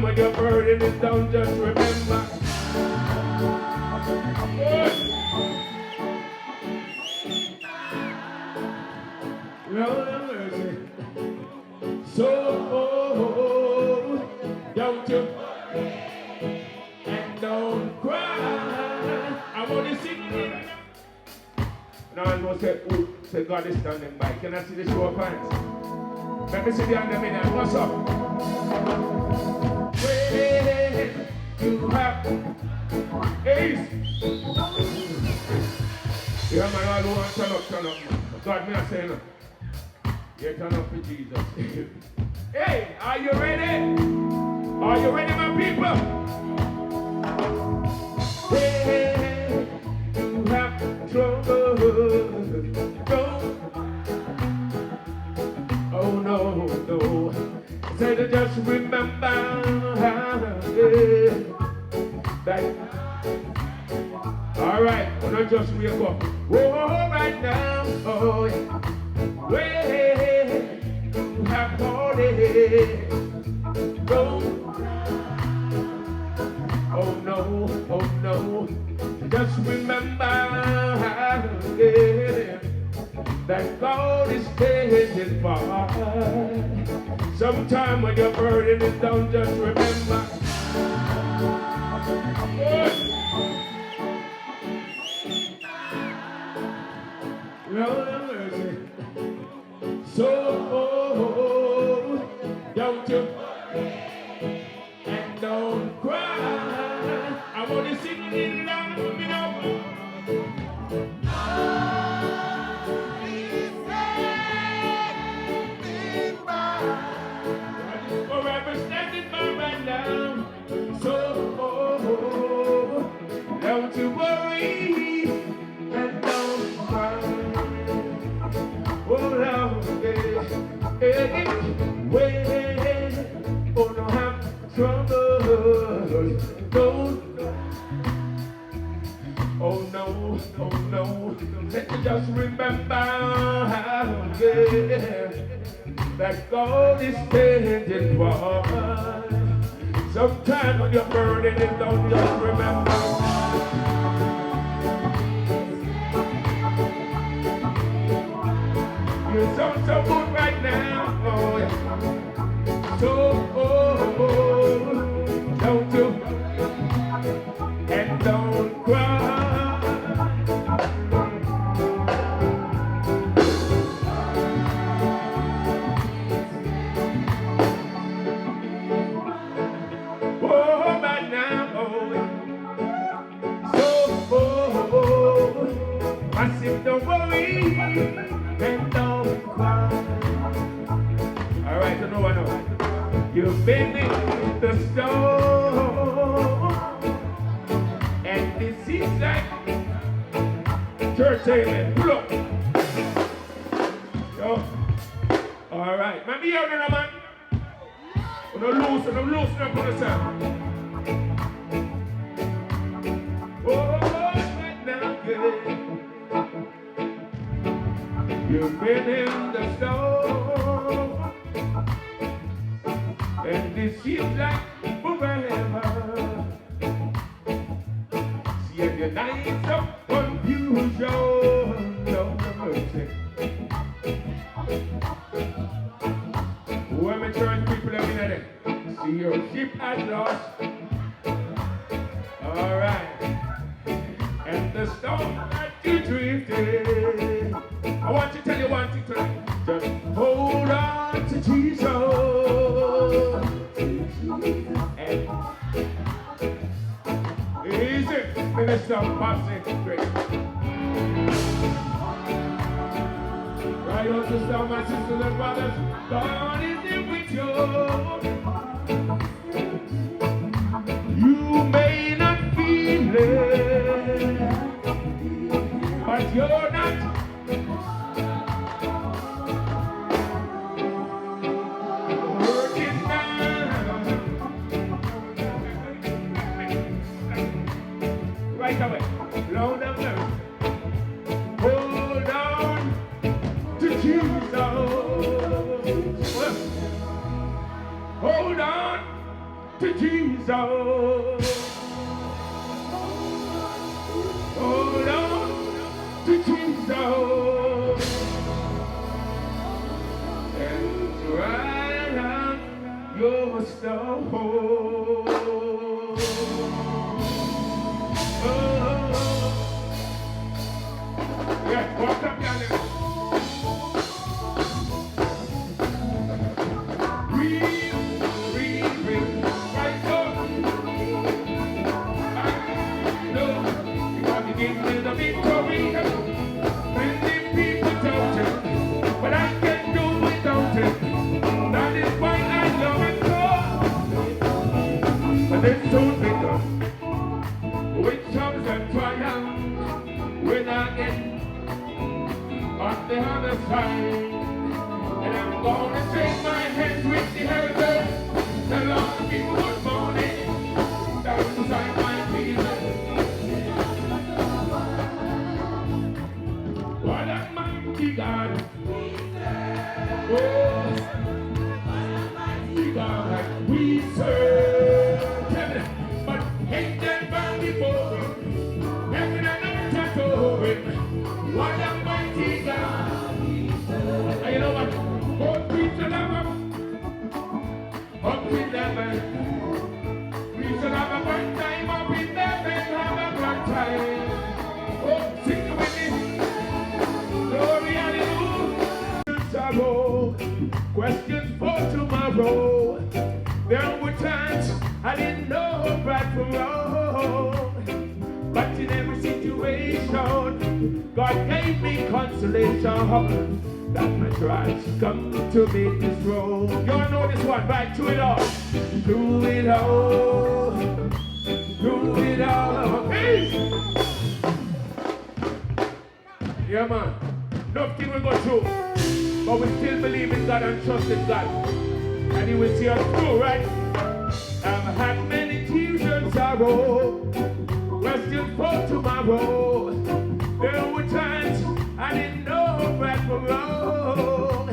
when your burden is down, just remember. Lord have mercy. So, don't you worry and don't cry. I want to sing it. Now I know say God is standing by. Can I see the show of hands? Let me see the hand minute. What's up? When you have ace. Yeah, man, all who want to turn up. God, me not saying no. Yeah, turn up for Jesus. Hey, are you ready? Are you ready, my people? Hey, you have trouble. Oh, no. Say to just remember that. All right, when I just wake up. Oh, right now. Oh, yeah. Wait, you have all it. Oh no. Just remember that God is standing by. Sometime when your burden is down, just remember. Lord have mercy. So, don't you worry and don't cry. I want to sing it in loud with me now. God is forever standing by right now. So, don't you worry and don't cry. Oh, Lord, hey, oh, no, have trouble. Oh, no. Let me just remember that God is standing by. Sometimes when you're burning it down, just remember. You sound so good right now, oh yeah. So, don't you and don't cry. Oh, right now, oh yeah. So, massive, don't worry and don't cry. All right, so no one knows. You've been in the storm, and this is like church, amen. Pull up. Yo. All right, man, be out there, man. I'm loosening up on the sound. Oh, right now, good. You've been in the storm, and it seems like forever. See, and your nights of confusion, no mercy. Women, church people, every day. See, your ship has lost. All right. And the storm that you drifted. I want to tell you one thing tonight. Just hold on to Jesus. And easy, Minister Pastor Grace. Right on to start, my sisters and brothers. God is in with you. You may not feel it, but you're not. Right away, Lord have mercy. Hold on to Jesus. to Jesus. Hold on to Jesus. And right on your stone. Yeah, walk up down there. Give me the victory when the people doubt it, but I can do without it. That is why I love it so. But it's so bitter, with troubles and triumphs, when I get on the other side, and I'm gonna shake my hands with the heritage. The Lord give good morning, that's inside my feelings. What a mighty God. Oh, what a mighty God we serve. But ain't that bound before him? Heaven and earth adore him. What a mighty God we serve. And you know what? Oh, preach the lover. Up with heaven. Preach the lover one time. Up with heaven. Have a good time. Oh, sing with me. Glory, hallelujah. Questions for tomorrow. There were times I didn't know right from wrong, but in every situation, God gave me consolation that my trials come to make this road. You all know this one, right? Through it all. Through it all. Through it all. Peace. Yeah, man. Nothing will go through, but we still believe in God and trust in God, and He will see us through, right? I've had many tears and sorrow, questions for tomorrow. There were times I didn't know right from wrong,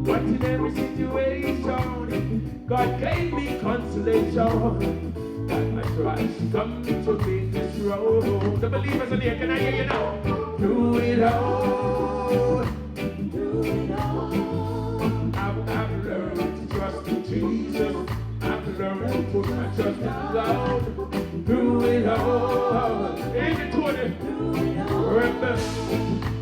but in every situation, God gave me consolation. And my trials come to make this road. The believers in here, can I hear you now? Through it all, through it all. I've learned to trust in Jesus. I've learned to put my trust in God. Through it all, ain't it to it? Remember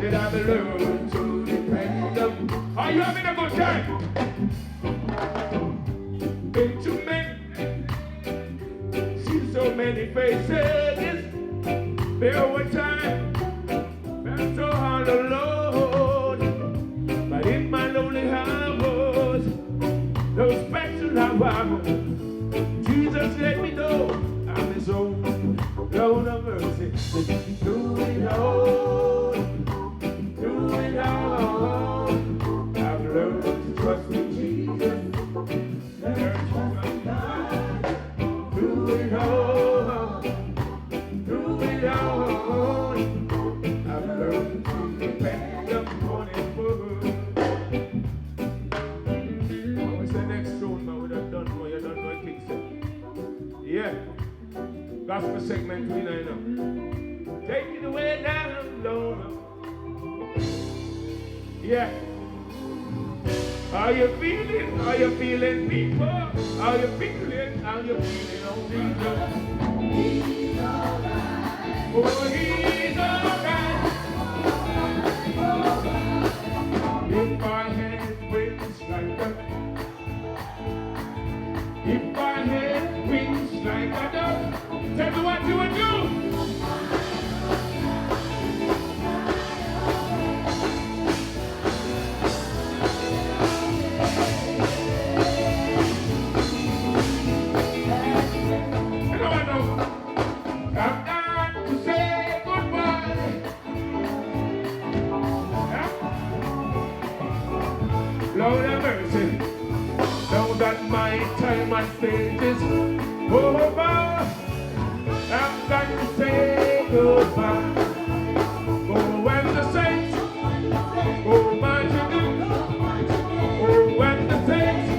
that I've learned to depend on. Are you having a good time? Been too many. So many faces, there were times I'm so all alone, but in my lonely hours, those special hours, Jesus let me know I'm His own, Lord of mercy. Through it all, through it all, I've learned to trust in Jesus. Learn to trust God. Through it all, through it all, I've learned to depend upon His word. What's the next tune, man? We done know, you don't know Kingston. Yeah, gospel segment we know. Take it away down low. Yeah. How you feeling? How you feeling, people? How you feeling? How you feeling, oh Jesus? He's alright. Oh, He's alright. If I had wings like a, if I had wings like a dove, tell me what you would do. Lord have mercy. Now that my time on stage is over, I've got to say goodbye. Go when the saints, go marching, go when the saints.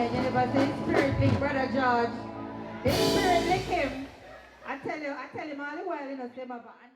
man. You never say spirit lick brother George. His spirit lick him. I tell him all the while, you know, say, Baba.